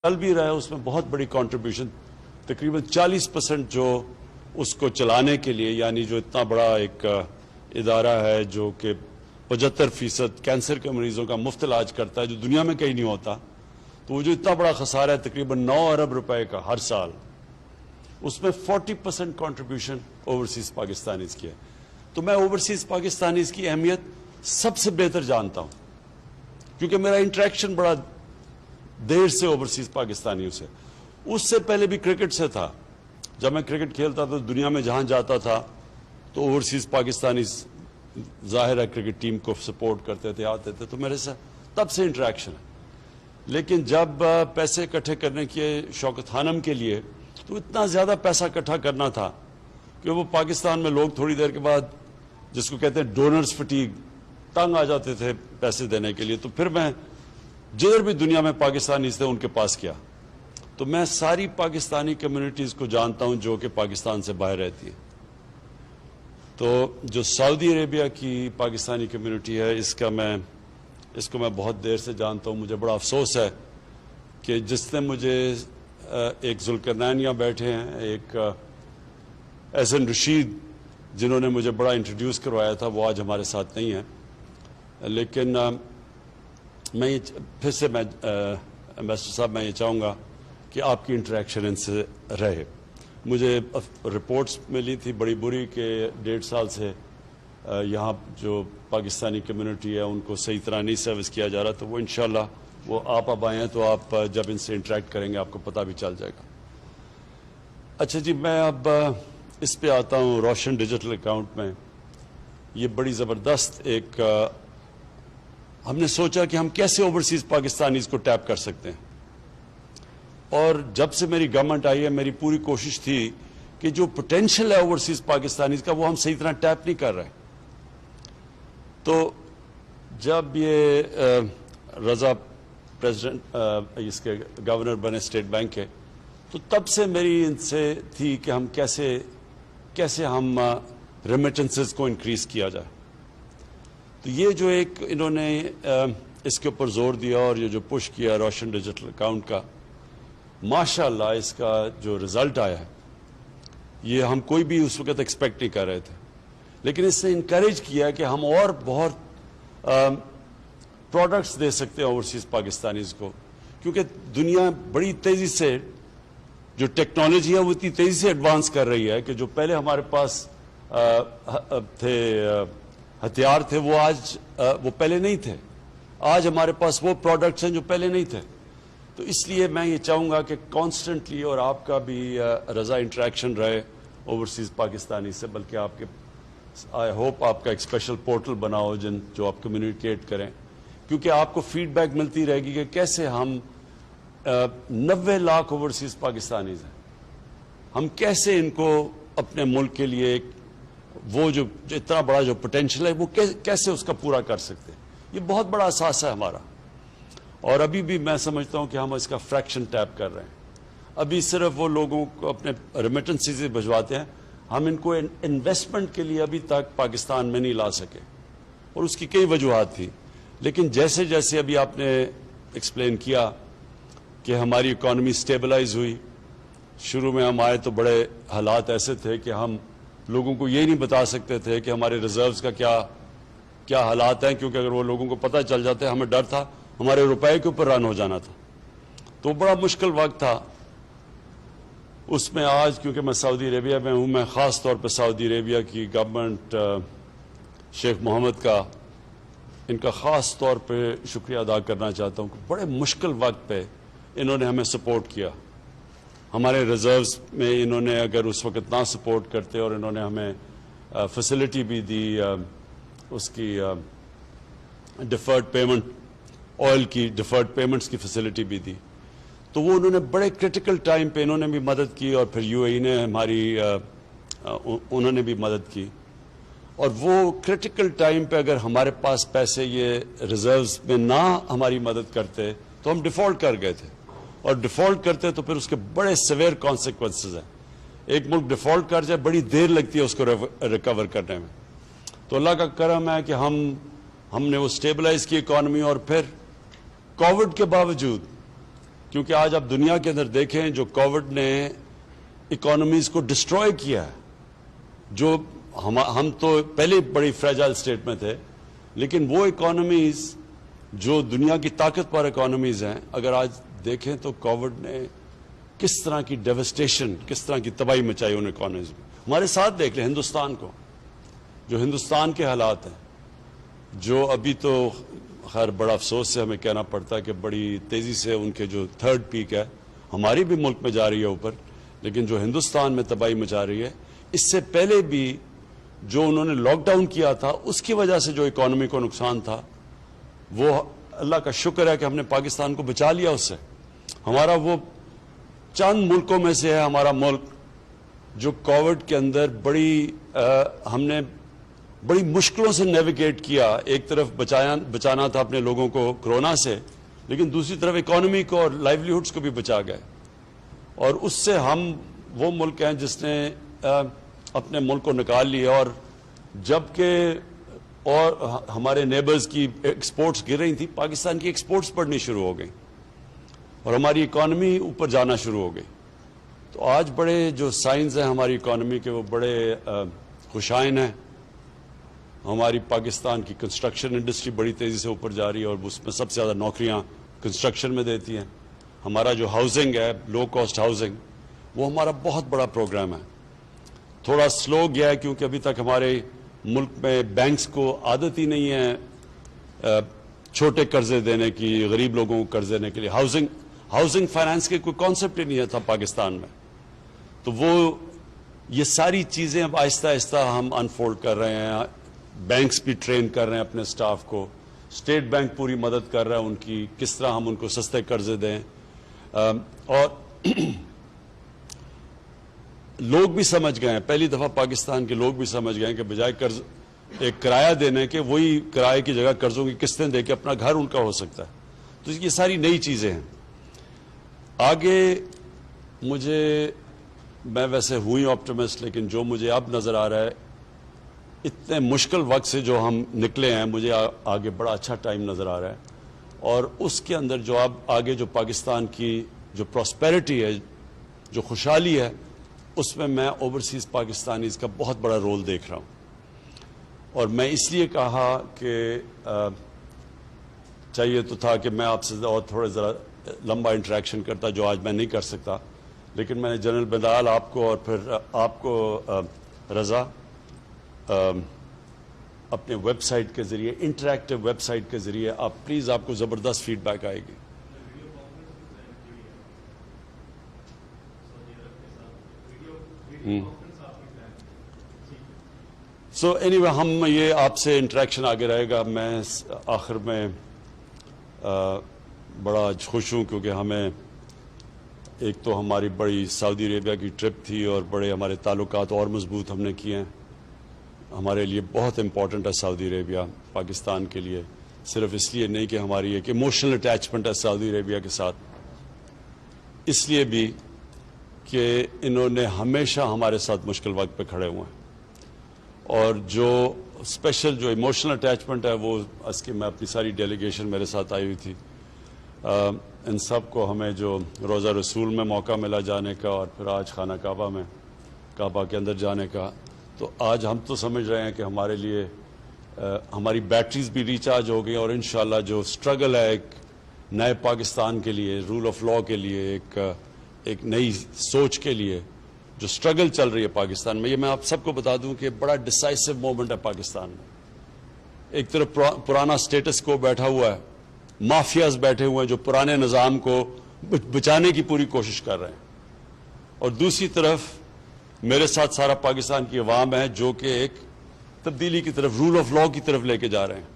چل بھی رہا ہے اس میں بہت بڑی کنٹریبیوشن تقریباً 40% جو اس کو چلانے کے لیے، یعنی جو اتنا بڑا ایک ادارہ ہے جو کہ 75% کینسر کے مریضوں کا مفت علاج کرتا ہے جو دنیا میں کہیں نہیں ہوتا، تو وہ جو اتنا بڑا خسارہ ہے تقریباً 9 ارب روپے کا ہر سال، اس میں 40% کنٹریبیوشن اوورسیز پاکستانیز کی ہے۔ تو میں اوورسیز پاکستانیز کی اہمیت سب سے بہتر جانتا ہوں، کیونکہ میرا انٹریکشن بڑا دیر سے اوورسیز پاکستانیوں سے، اس سے پہلے بھی کرکٹ سے تھا۔ جب میں کرکٹ کھیلتا تھا دنیا میں جہاں جاتا تھا تو اوورسیز پاکستانی ظاہر ہے کرکٹ ٹیم کو سپورٹ کرتے تھے، آتے تھے، تو میرے سے تب سے انٹریکشن ہے۔ لیکن جب پیسے اکٹھے کرنے کے شوکت خانم کے لیے، تو اتنا زیادہ پیسہ اکٹھا کرنا تھا کہ وہ پاکستان میں لوگ تھوڑی دیر کے بعد، جس کو کہتے ہیں ڈونرز فٹیگ، تنگ آ جاتے تھے پیسے دینے کے لیے۔ تو پھر میں جدھر بھی دنیا میں پاکستانی تھے ان کے پاس کیا، تو میں ساری پاکستانی کمیونٹیز کو جانتا ہوں جو کہ پاکستان سے باہر رہتی ہے۔ تو جو سعودی عربیہ کی پاکستانی کمیونٹی ہے، اس کو میں بہت دیر سے جانتا ہوں۔ مجھے بڑا افسوس ہے کہ جس نے مجھے ایک ذوالقرنین یہاں بیٹھے ہیں، ایک احسن رشید جنہوں نے مجھے بڑا انٹروڈیوس کروایا تھا، وہ آج ہمارے ساتھ نہیں ہیں۔ لیکن میں پھر سے امبیسڈر صاحب میں یہ چاہوں گا کہ آپ کی انٹریکشن ان سے رہے۔ مجھے رپورٹس ملی تھی بڑی بری کہ 1.5 سال سے یہاں جو پاکستانی کمیونٹی ہے ان کو صحیح طرح نہیں سروس کیا جا رہا، تو وہ انشاءاللہ وہ آپ اب آئے ہیں تو آپ جب ان سے انٹریکٹ کریں گے آپ کو پتہ بھی چل جائے گا۔ اچھا جی، میں اب اس پہ آتا ہوں۔ روشن ڈیجیٹل اکاؤنٹ میں یہ بڑی زبردست ایک ہم نے سوچا کہ ہم کیسے اوورسیز پاکستانیز کو ٹیپ کر سکتے ہیں، اور جب سے میری گورنمنٹ آئی ہے میری پوری کوشش تھی کہ جو پوٹینشیل ہے اوورسیز پاکستانیز کا وہ ہم صحیح طرح ٹیپ نہیں کر رہے۔ تو جب یہ رضا پریزیڈنٹ اس کے گورنر بنے اسٹیٹ بینک کے، تو تب سے میری ان سے تھی کہ ہم کیسے ہم ریمیٹنسز کو انکریز کیا جائے۔ تو یہ جو ایک انہوں نے اس کے اوپر زور دیا اور یہ جو پش کیا روشن ڈیجیٹل اکاؤنٹ کا، ماشاءاللہ اس کا جو رزلٹ آیا ہے یہ ہم کوئی بھی اس وقت ایکسپیکٹ نہیں کر رہے تھے، لیکن اس نے انکریج کیا کہ ہم اور بہت پروڈکٹس دے سکتے ہیں اوورسیز پاکستانیز کو، کیونکہ دنیا بڑی تیزی سے جو ٹیکنالوجی ہے وہ اتنی تیزی سے ایڈوانس کر رہی ہے کہ جو پہلے ہمارے پاس تھے ہتھیار تھے وہ پہلے نہیں تھے۔ آج ہمارے پاس وہ پروڈکٹس ہیں جو پہلے نہیں تھے۔ تو اس لیے میں یہ چاہوں گا کہ کانسٹنٹلی اور آپ کا بھی رضا انٹریکشن رہے اوورسیز پاکستانی سے، بلکہ آپ کے آئی ہوپ آپ کا ایک اسپیشل پورٹل بناؤ جو آپ کمیونیکیٹ کریں، کیونکہ آپ کو فیڈ بیک ملتی رہے گی کہ کیسے ہم 90 لاکھ اوورسیز پاکستانیز ہیں، ہم کیسے ان کو اپنے ملک کے لیے وہ جو اتنا بڑا جو پوٹینشیل ہے وہ کیسے اس کا پورا کر سکتے ہیں۔ یہ بہت بڑا اثاثہ ہے ہمارا، اور ابھی بھی میں سمجھتا ہوں کہ ہم اس کا فریکشن ٹیپ کر رہے ہیں۔ ابھی صرف وہ لوگوں کو اپنے ریمیٹنسی سے بھجواتے ہیں، ہم ان کو انویسٹمنٹ کے لیے ابھی تک پاکستان میں نہیں لا سکے، اور اس کی کئی وجوہات تھی۔ لیکن جیسے جیسے ابھی آپ نے ایکسپلین کیا کہ ہماری اکانومی سٹیبلائز ہوئی، شروع میں ہم آئے تو بڑے حالات ایسے تھے کہ ہم لوگوں کو یہ نہیں بتا سکتے تھے کہ ہمارے ریزروز کا کیا حالات ہیں، کیونکہ اگر وہ لوگوں کو پتہ چل جاتے ہمیں ڈر تھا ہمارے روپے کے اوپر رن ہو جانا تھا۔ تو بڑا مشکل وقت تھا اس میں۔ آج کیونکہ میں سعودی عربیہ میں ہوں، میں خاص طور پہ سعودی عربیہ کی گورنمنٹ شیخ محمد کا، ان کا خاص طور پہ شکریہ ادا کرنا چاہتا ہوں کہ بڑے مشکل وقت پہ انہوں نے ہمیں سپورٹ کیا۔ ہمارے ریزروز میں انہوں نے اگر اس وقت نہ سپورٹ کرتے، اور انہوں نے ہمیں فیسلٹی بھی دی، اس کی ڈیفرڈ پیمنٹ، آئل کی ڈیفرڈ پیمنٹس کی فیسلٹی بھی دی، تو وہ انہوں نے بڑے کرٹیکل ٹائم پہ انہوں نے بھی مدد کی، اور پھر UAE نے انہوں نے بھی مدد کی۔ اور وہ کرٹیکل ٹائم پہ اگر ہمارے پاس پیسے یہ ریزروز میں نہ ہماری مدد کرتے تو ہم ڈیفالٹ کر گئے تھے، اور ڈیفالٹ کرتے تو پھر اس کے بڑے سیویئر کانسیکوینسز ہیں۔ ایک ملک ڈیفالٹ کر جائے بڑی دیر لگتی ہے اس کو ریکور کرنے میں۔ تو اللہ کا کرم ہے کہ ہم نے وہ سٹیبلائز کی اکانومی، اور پھر کووڈ کے باوجود کیونکہ آج آپ دنیا کے اندر دیکھیں جو کووڈ نے اکانومیز کو ڈسٹروائے کیا ہے، جو ہم تو پہلے بڑی فریجائل سٹیٹ میں تھے، لیکن وہ اکانومیز جو دنیا کی طاقتور اکانومیز ہیں، اگر آج دیکھیں تو کووڈ نے کس طرح کی ڈیوسٹیشن، کس طرح کی تباہی مچائی ان اکانومیز میں. ہمارے ساتھ دیکھ لیں ہندوستان کو، جو ہندوستان کے حالات ہیں، جو ابھی تو خیر بڑا افسوس سے ہمیں کہنا پڑتا ہے کہ بڑی تیزی سے ان کے جو تھرڈ پیک ہے ہماری بھی ملک میں جا رہی ہے اوپر، لیکن جو ہندوستان میں تباہی مچا رہی ہے، اس سے پہلے بھی جو انہوں نے لاک ڈاؤن کیا تھا اس کی وجہ سے جو اکانومی کو نقصان تھا، وہ اللہ کا شکر ہے کہ ہم نے پاکستان کو بچا لیا اس سے. ہمارا وہ چند ملکوں میں سے ہے ہمارا ملک جو کووڈ کے اندر ہم نے بڑی مشکلوں سے نیویگیٹ کیا. ایک طرف بچانا تھا اپنے لوگوں کو کرونا سے، لیکن دوسری طرف اکانومی کو اور لائیولیہڈز کو بھی بچا گئے. اور اس سے ہم وہ ملک ہیں جس نے اپنے ملک کو نکال لیا. اور جبکہ اور ہمارے نیبرز کی ایکسپورٹس گر رہی تھیں، پاکستان کی ایکسپورٹس بڑھنی شروع ہو گئی اور ہماری اکانومی اوپر جانا شروع ہو گئی. تو آج بڑے جو سائنز ہیں ہماری اکانومی کے وہ بڑے خوشائن ہیں. ہماری پاکستان کی کنسٹرکشن انڈسٹری بڑی تیزی سے اوپر جا رہی ہے اور اس میں سب سے زیادہ نوکریاں کنسٹرکشن میں دیتی ہیں. ہمارا جو ہاؤسنگ ہے، لو کاسٹ ہاؤسنگ، وہ ہمارا بہت بڑا پروگرام ہے. تھوڑا سلو گیا ہے کیونکہ ابھی تک ہمارے ملک میں بینکس کو عادت ہی نہیں ہے چھوٹے قرضے دینے کی، غریب لوگوں کو قرض دینے کے لیے. ہاؤسنگ فائنانس کے کوئی کانسیپٹ ہی نہیں تھا پاکستان میں. تو یہ ساری چیزیں اب آہستہ آہستہ ہم انفولڈ کر رہے ہیں. بینکس بھی ٹرین کر رہے ہیں اپنے سٹاف کو، اسٹیٹ بینک پوری مدد کر رہا ہے ان کی، کس طرح ہم ان کو سستے قرضے دیں. اور لوگ بھی سمجھ گئے ہیں، پہلی دفعہ پاکستان کے لوگ بھی سمجھ گئے ہیں کہ بجائے قرض ایک کرایہ دینے کے، وہی کرایے کی جگہ قرضوں کی قسطیں دے کے اپنا گھر ان کا ہو سکتا ہے. تو یہ ساری نئی چیزیں ہیں. آگے میں ویسے ہوئی آپٹیمسٹ، لیکن جو مجھے اب نظر آ رہا ہے اتنے مشکل وقت سے جو ہم نکلے ہیں، مجھے آگے بڑا اچھا ٹائم نظر آ رہا ہے. اور اس کے اندر جو اب آگے جو پاکستان کی جو پراسپیرٹی ہے، جو خوشحالی ہے، اس میں اوورسیز پاکستانیز کا بہت بڑا رول دیکھ رہا ہوں. اور میں اس لیے کہا کہ چاہیے تو تھا کہ میں آپ سے اور تھوڑے ذرا لمبا انٹریکشن کرتا، جو آج میں نہیں کر سکتا. لیکن میں نے جنرل بلال آپ کو اور پھر آپ کو رضا اپنے ویب سائٹ کے ذریعے، انٹریکٹیو ویب سائٹ کے ذریعے آپ پلیز، آپ کو زبردست فیڈ بیک آئے گی. سو اینی وے ہم یہ آپ سے انٹریکشن آگے رہے گا. میں آخر میں بڑا خوش ہوں کیونکہ ہمیں ایک تو ہماری بڑی سعودی عربیہ کی ٹرپ تھی اور بڑے ہمارے تعلقات اور مضبوط ہم نے کیے ہیں. ہمارے لیے بہت امپورٹنٹ ہے سعودی عربیہ پاکستان کے لیے، صرف اس لیے نہیں کہ ہماری ایک ایموشنل اٹیچمنٹ ہے سعودی عربیہ کے ساتھ، اس لیے بھی کہ انہوں نے ہمیشہ ہمارے ساتھ مشکل وقت پہ کھڑے ہوئے ہیں. اور جو اسپیشل جو ایموشنل اٹیچمنٹ ہے وہ اس کی میں اپنی ساری ڈیلیگیشن میرے ساتھ آئی ہوئی تھی. ان سب کو ہمیں جو روزہ رسول میں موقع ملا جانے کا اور پھر آج خانہ کعبہ کے اندر جانے کا، تو آج ہم تو سمجھ رہے ہیں کہ ہمارے لیے ہماری بیٹریز بھی ریچارج ہو گئی. اور انشاءاللہ جو سٹرگل ہے ایک نئے پاکستان کے لیے، رول آف لاء کے لیے، ایک نئی سوچ کے لیے جو سٹرگل چل رہی ہے پاکستان میں، یہ میں آپ سب کو بتا دوں کہ بڑا ڈیسائسو مومنٹ ہے پاکستان میں. ایک طرف پرانا سٹیٹس کو بیٹھا ہوا ہے، مافیاز بیٹھے ہوئے ہیں جو پرانے نظام کو بچانے کی پوری کوشش کر رہے ہیں، اور دوسری طرف میرے ساتھ سارا پاکستان کی عوام ہے جو کہ ایک تبدیلی کی طرف، رول آف لاء کی طرف لے کے جا رہے ہیں.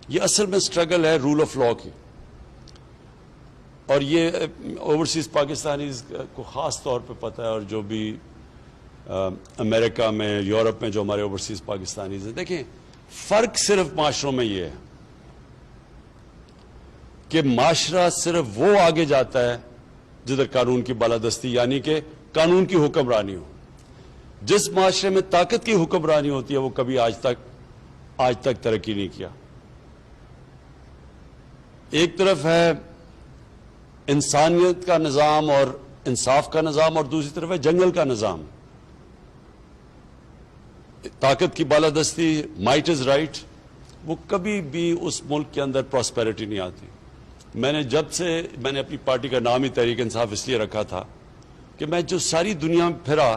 یہ اصل میں سٹرگل ہے رول آف لاء کی. اور یہ اوورسیز پاکستانیز کو خاص طور پہ پتہ ہے، اور جو بھی امریکہ میں، یورپ میں جو ہمارے اوورسیز پاکستانیز ہیں. دیکھیں فرق صرف معاشروں میں یہ ہے کہ معاشرہ صرف وہ آگے جاتا ہے جدھر قانون کی بالادستی، یعنی کہ قانون کی حکمرانی ہو. جس معاشرے میں طاقت کی حکمرانی ہوتی ہے وہ کبھی آج تک ترقی نہیں کیا. ایک طرف ہے انسانیت کا نظام اور انصاف کا نظام، اور دوسری طرف ہے جنگل کا نظام. طاقت کی بالادستی، مائٹ از رائٹ، وہ کبھی بھی اس ملک کے اندر پراسپیرٹی نہیں آتی. میں نے اپنی پارٹی کا نام ہی تحریک انصاف اس لیے رکھا تھا کہ میں جو ساری دنیا میں پھرا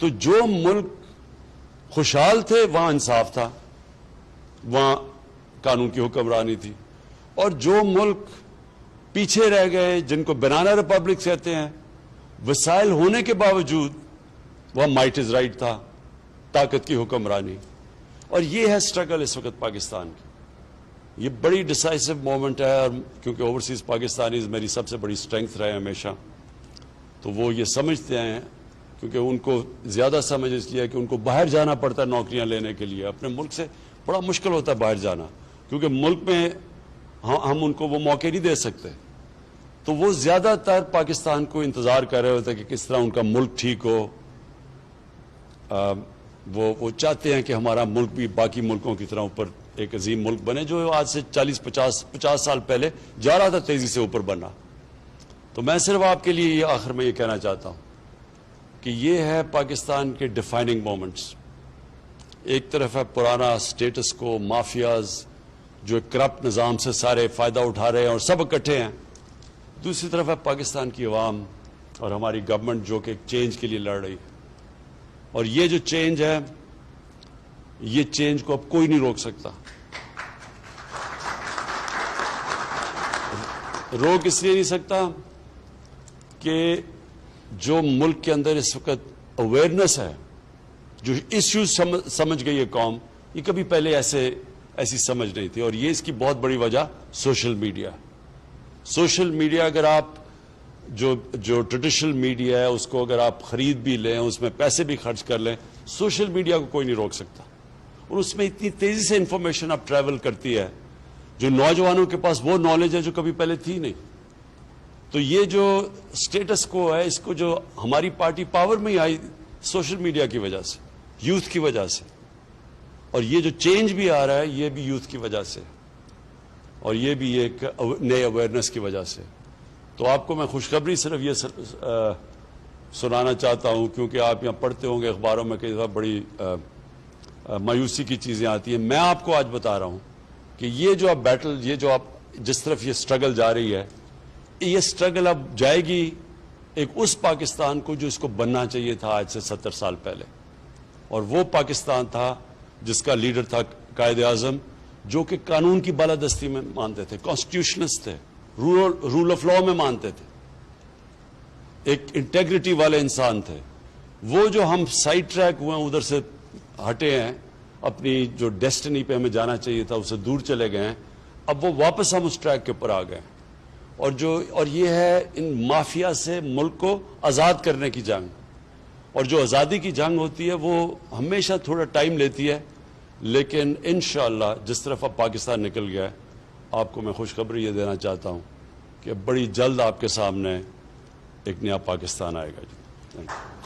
تو جو ملک خوشحال تھے وہاں انصاف تھا، وہاں قانون کی حکمرانی تھی، اور جو ملک پیچھے رہ گئے، جن کو بنانا ریپبلک کہتے ہیں، وسائل ہونے کے باوجود وہاں مائٹ از رائٹ تھا، طاقت کی حکمرانی. اور یہ ہے سٹرگل اس وقت پاکستان کی. یہ بڑی ڈیسائسو مومنٹ ہے، اور کیونکہ اوورسیز پاکستانیز میری سب سے بڑی سٹرینگتھ رہے ہمیشہ، تو وہ یہ سمجھتے ہیں، کیونکہ ان کو زیادہ سمجھ اس لیے کہ ان کو باہر جانا پڑتا ہے نوکریاں لینے کے لیے. اپنے ملک سے بڑا مشکل ہوتا ہے باہر جانا، کیونکہ ملک میں ہم ان کو وہ موقع نہیں دے سکتے. تو وہ زیادہ تر پاکستان کو انتظار کر رہے ہوتے ہیں کہ کس طرح ان کا ملک ٹھیک ہو. وہ چاہتے ہیں کہ ہمارا ملک بھی باقی ملکوں کی طرح اوپر ایک عظیم ملک بنے، جو آج سے 40-50 سال پہلے جا رہا تھا تیزی سے اوپر بننا. تو میں صرف آپ کے لیے آخر میں یہ کہنا چاہتا ہوں کہ یہ ہے پاکستان کے ڈیفائننگ مومنٹس. ایک طرف ہے پرانا سٹیٹس کو، مافیاز جو کرپٹ نظام سے سارے فائدہ اٹھا رہے ہیں اور سب اکٹھے ہیں. دوسری طرف ہے پاکستان کی عوام اور ہماری گورنمنٹ جو کہ چینج کے لیے لڑ رہی ہے. اور یہ جو چینج ہے، یہ چینج کو اب کوئی نہیں روک سکتا. روک اس لیے نہیں سکتا کہ جو ملک کے اندر اس وقت اویئرنیس ہے، جو ایشوز سمجھ گئی ہے قوم، یہ کبھی پہلے ایسی سمجھ نہیں تھی. اور یہ اس کی بہت بڑی وجہ سوشل میڈیا. سوشل میڈیا اگر آپ جو ٹریڈیشنل میڈیا ہے اس کو اگر آپ خرید بھی لیں، اس میں پیسے بھی خرچ کر لیں، سوشل میڈیا کو کوئی نہیں روک سکتا. اور اس میں اتنی تیزی سے انفارمیشن اب ٹریول کرتی ہے، جو نوجوانوں کے پاس وہ نالج ہے جو کبھی پہلے تھی نہیں. تو یہ جو سٹیٹس کو ہے، اس کو جو ہماری پارٹی پاور میں ہی آئی سوشل میڈیا کی وجہ سے، یوتھ کی وجہ سے. اور یہ جو چینج بھی آ رہا ہے یہ بھی یوتھ کی وجہ سے، اور یہ بھی ایک نئے اویئرنیس کی وجہ سے. تو آپ کو میں خوشخبری صرف یہ سنانا چاہتا ہوں، کیونکہ آپ یہاں پڑھتے ہوں گے اخباروں میں کئی دفعہ بڑی مایوسی کی چیزیں آتی ہیں. میں آپ کو آج بتا رہا ہوں کہ یہ جو اب بیٹل، یہ جو آپ جس طرف یہ سٹرگل جا رہی ہے، یہ سٹرگل اب جائے گی ایک اس پاکستان کو جو اس کو بننا چاہیے تھا آج سے 70 سال پہلے. اور وہ پاکستان تھا جس کا لیڈر تھا قائد اعظم، جو کہ قانون کی بالادستی میں مانتے تھے، کانسٹیٹیوشنسٹ تھے، رول آف لا میں مانتے تھے، ایک انٹیگریٹی والے انسان تھے. وہ جو ہم سائڈ ٹریک ہوئے ہیں، ادھر سے ہٹے ہیں، اپنی جو ڈیسٹنی پہ ہمیں جانا چاہیے تھا اسے دور چلے گئے ہیں، اب وہ واپس ہم اس ٹریک کے اوپر آ گئے. اور یہ ہے ان مافیا سے ملک کو آزاد کرنے کی جنگ. اور جو آزادی کی جنگ ہوتی ہے وہ ہمیشہ تھوڑا ٹائم لیتی ہے، لیکن انشاءاللہ جس طرف اب پاکستان نکل گیا ہے، آپ کو میں خوشخبری یہ دینا چاہتا ہوں کہ بڑی جلد آپ کے سامنے ایک نیا پاکستان آئے گا. جی تھینک یو.